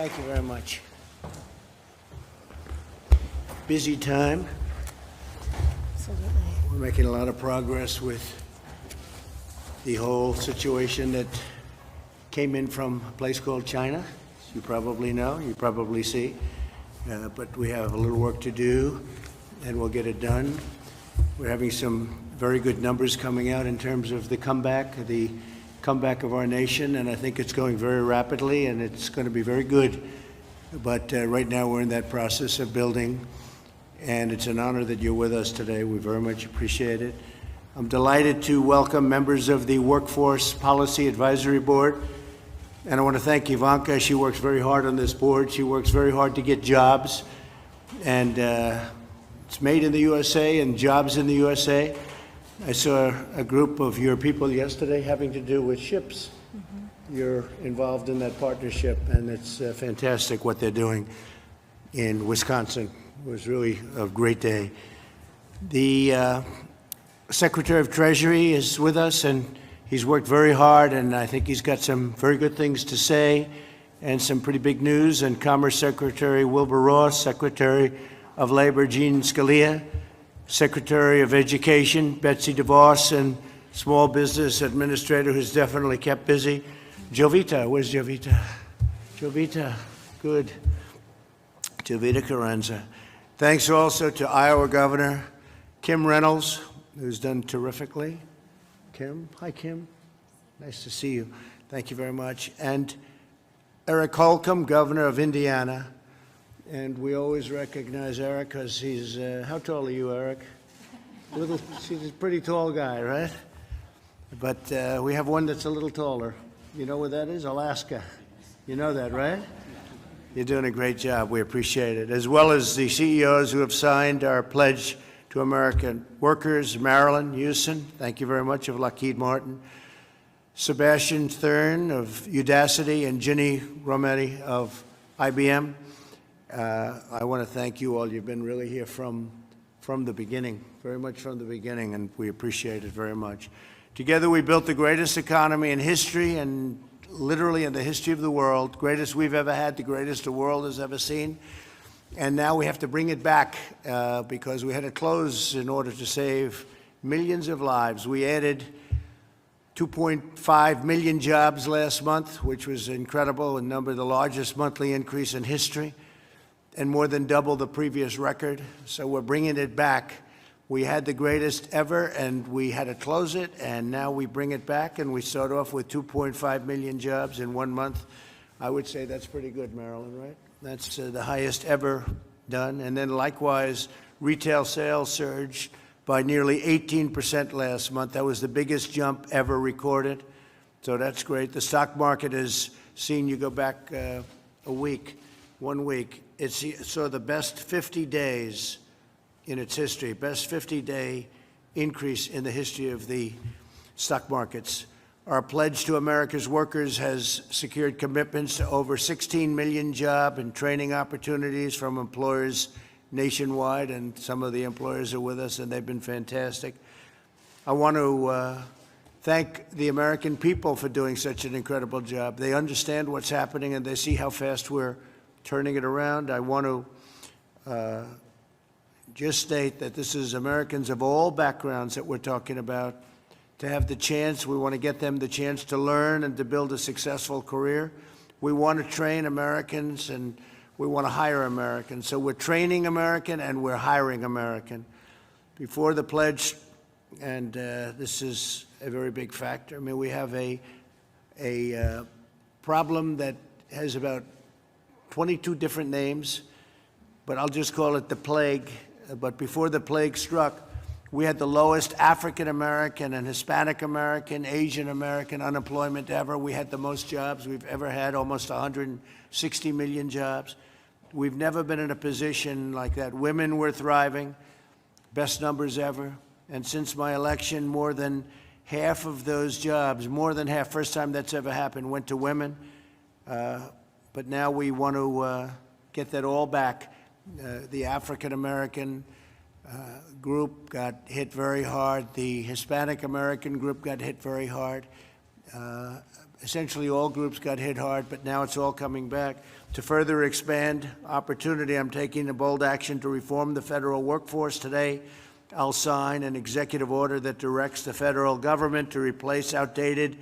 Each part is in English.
Thank you very much. Busy time. Absolutely. We're making a lot of progress with the whole situation that came in from a place called China. You probably know, you probably see. But we have a little work to do, and we'll get it done. We're having some very good numbers coming out in terms of the comeback of our nation, and I think it's going very rapidly, and it's going to be very good. But right now we're in that process of building, and it's an honor that you're with us today. We very much appreciate it. I'm delighted to welcome members of the Workforce Policy Advisory Board, and I want to thank Ivanka. She works very hard on this board. She works very hard to get jobs, and it's made in the USA and jobs in the USA. I saw a group of your people yesterday having to do with ships. You're involved in that partnership, and it's fantastic what they're doing in Wisconsin. It was really a great day. The Secretary of Treasury is with us, and he's worked very hard, and I think he's got some very good things to say and some pretty big news. And Commerce Secretary Wilbur Ross, Secretary of Labor Gene Scalia, Secretary of Education Betsy DeVos, and Small Business Administrator who's definitely kept busy, Jovita. Where's Jovita? Jovita, good. Jovita Carranza. Thanks also to Iowa Governor Kim Reynolds, who's done terrifically. Kim, hi Kim, nice to see you. Thank you very much. And Eric Holcomb, Governor of Indiana. And we always recognize Eric because he's, how tall are you, Eric? He's a pretty tall guy, right? But we have one that's a little taller. You know where that is? Alaska. You know that, right? You're doing a great job. We appreciate it. As well as the CEOs who have signed our pledge to American workers, Marilyn Houston, thank you very much, of Lockheed Martin, Sebastian Thurn of Udacity, and Ginny Rometty of IBM. I want to thank you all. You've been really here from the beginning, very much from the beginning, and we appreciate it very much. Together we built the greatest economy in history, and literally in the history of the world, greatest we've ever had, the greatest the world has ever seen. And now we have to bring it back because we had to close in order to save millions of lives. We added 2.5 million jobs last month, which was incredible, and the largest monthly increase in history, and more than double the previous record. So we're bringing it back. We had the greatest ever, and we had to close it, and now we bring it back, and we start off with 2.5 million jobs in 1 month. I would say that's pretty good, Marilyn, right? That's the highest ever done. And then likewise, retail sales surged by nearly 18% last month. That was the biggest jump ever recorded. So that's great. The stock market has seen, you go back a week, 1 week, it saw the best 50 days in its history, best 50-day increase in the history of the stock markets. Our pledge to America's workers has secured commitments to over 16 million job and training opportunities from employers nationwide, and some of the employers are with us, and they've been fantastic. I want to thank the American people for doing such an incredible job. They understand what's happening, and they see how fast we're turning it around. I want to just state that this is Americans of all backgrounds that we're talking about. To have the chance, we want to get them the chance to learn and to build a successful career. We want to train Americans, and we want to hire Americans. So we're training American and we're hiring American. Before the pledge, and this is a very big factor, I mean, we have a problem that has about 22 different names, but I'll just call it the plague. But before the plague struck, we had the lowest African American and Hispanic American, Asian American unemployment ever. We had the most jobs we've ever had, almost 160 million jobs. We've never been in a position like that. Women were thriving, best numbers ever. And since my election, more than half of those jobs, more than half, first time that's ever happened, went to women. But now we want to get that all back. The African American group got hit very hard. The Hispanic American group got hit very hard. essentially all groups got hit hard, but now it's all coming back. To further expand opportunity, I'm taking a bold action to reform the federal workforce. Today, I'll sign an executive order that directs the federal government to replace outdated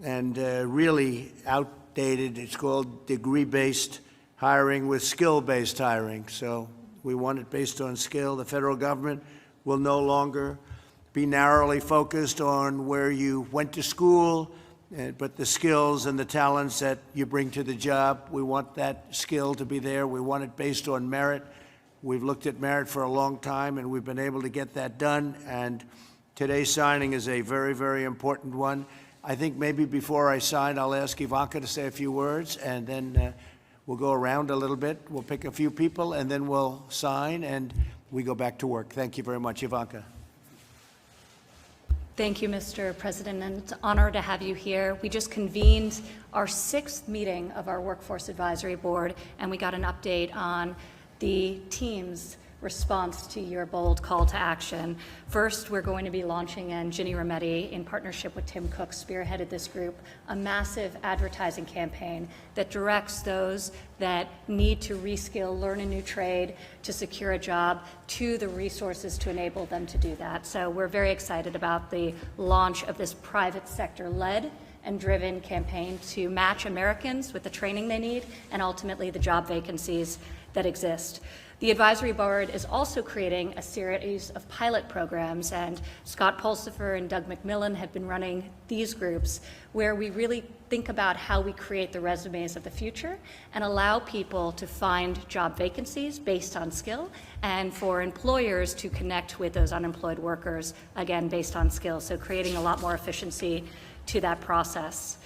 and really outdated, it's called degree-based hiring, with skill-based hiring. So we want it based on skill. The federal government will no longer be narrowly focused on where you went to school, but the skills and the talents that you bring to the job. We want that skill to be there. We want it based on merit. We've looked at merit for a long time, and we've been able to get that done. And today's signing is a very, very important one. I think maybe before I sign, I'll ask Ivanka to say a few words, and then we'll go around a little bit. We'll pick a few people, and then we'll sign, and we go back to work. Thank you very much, Ivanka. Thank you, Mr. President, and it's an honor to have you here. We just convened our 6th meeting of our Workforce Advisory Board, and we got an update on the team's response to your bold call to action. First, we're going to be launching, and Ginny Rometty, in partnership with Tim Cook, spearheaded this group, a massive advertising campaign that directs those that need to reskill, learn a new trade, to secure a job, to the resources to enable them to do that. So we're very excited about the launch of this private sector-led and driven campaign to match Americans with the training they need and ultimately the job vacancies that exist. The advisory board is also creating a series of pilot programs, and Scott Pulsifer and Doug McMillan have been running these groups where we really think about how we create the resumes of the future and allow people to find job vacancies based on skill, and for employers to connect with those unemployed workers, again, based on skill. So creating a lot more efficiency to that process.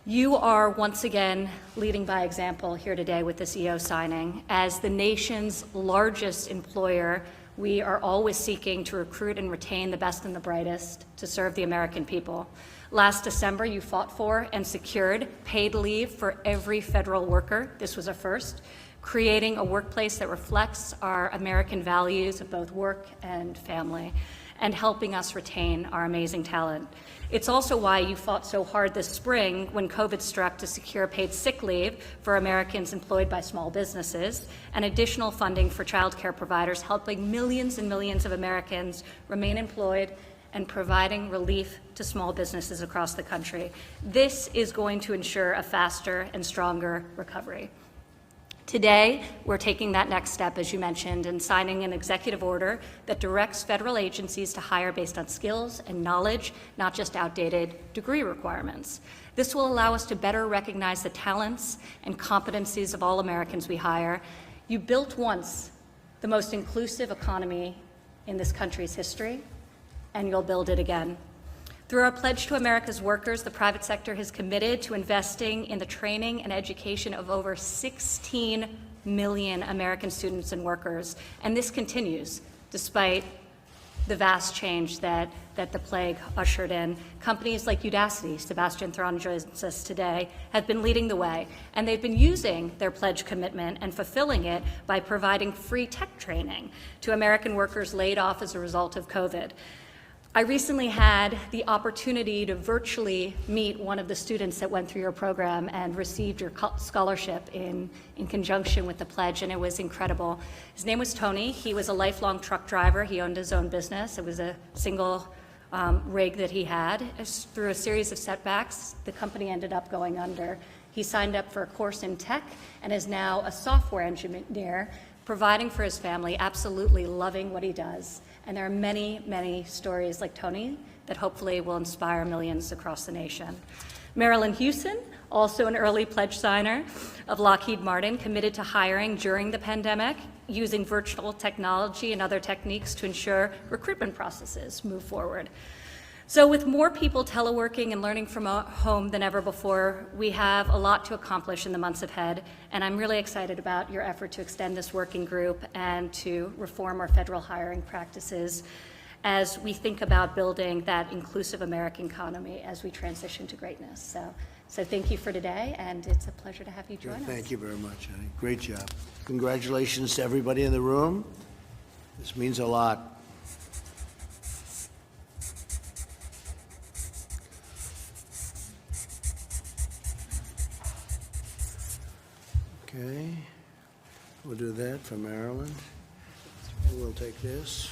You are once again leading by example here today with this EO signing. As the nation's largest employer, we are always seeking to recruit and retain the best and the brightest to serve the American people. Last December, you fought for and secured paid leave for every federal worker. This was a first, creating a workplace that reflects our American values of both work and family, and helping us retain our amazing talent. It's also why you fought so hard this spring when COVID struck to secure paid sick leave for Americans employed by small businesses and additional funding for child care providers, helping millions and millions of Americans remain employed and providing relief to small businesses across the country. This is going to ensure a faster and stronger recovery. Today, we're taking that next step, as you mentioned, and signing an executive order that directs federal agencies to hire based on skills and knowledge, not just outdated degree requirements. This will allow us to better recognize the talents and competencies of all Americans we hire. You built once the most inclusive economy in this country's history, and you'll build it again. Through our Pledge to America's Workers, the private sector has committed to investing in the training and education of over 16 million American students and workers, and this continues despite the vast change that the plague ushered in. Companies like Udacity, Sebastian Thrun joins us today, have been leading the way, and they've been using their pledge commitment and fulfilling it by providing free tech training to American workers laid off as a result of COVID. I recently had the opportunity to virtually meet one of the students that went through your program and received your scholarship in conjunction with the pledge, and it was incredible. His name was Tony. He was a lifelong truck driver. He owned his own business. It was a single rig that he had. Through a series of setbacks, the company ended up going under. He signed up for a course in tech and is now a software engineer, providing for his family, absolutely loving what he does. And there are many, many stories like Tony that hopefully will inspire millions across the nation. Marilyn Hewson, also an early pledge signer of Lockheed Martin, committed to hiring during the pandemic, using virtual technology and other techniques to ensure recruitment processes move forward. So with more people teleworking and learning from home than ever before, we have a lot to accomplish in the months ahead, and I'm really excited about your effort to extend this working group and to reform our federal hiring practices as we think about building that inclusive American economy as we transition to greatness. So thank you for today, and it's a pleasure to have you join us. Thank you very much, honey. Great job. Congratulations to everybody in the room. This means a lot. Okay. We'll do that for Maryland. We'll take this.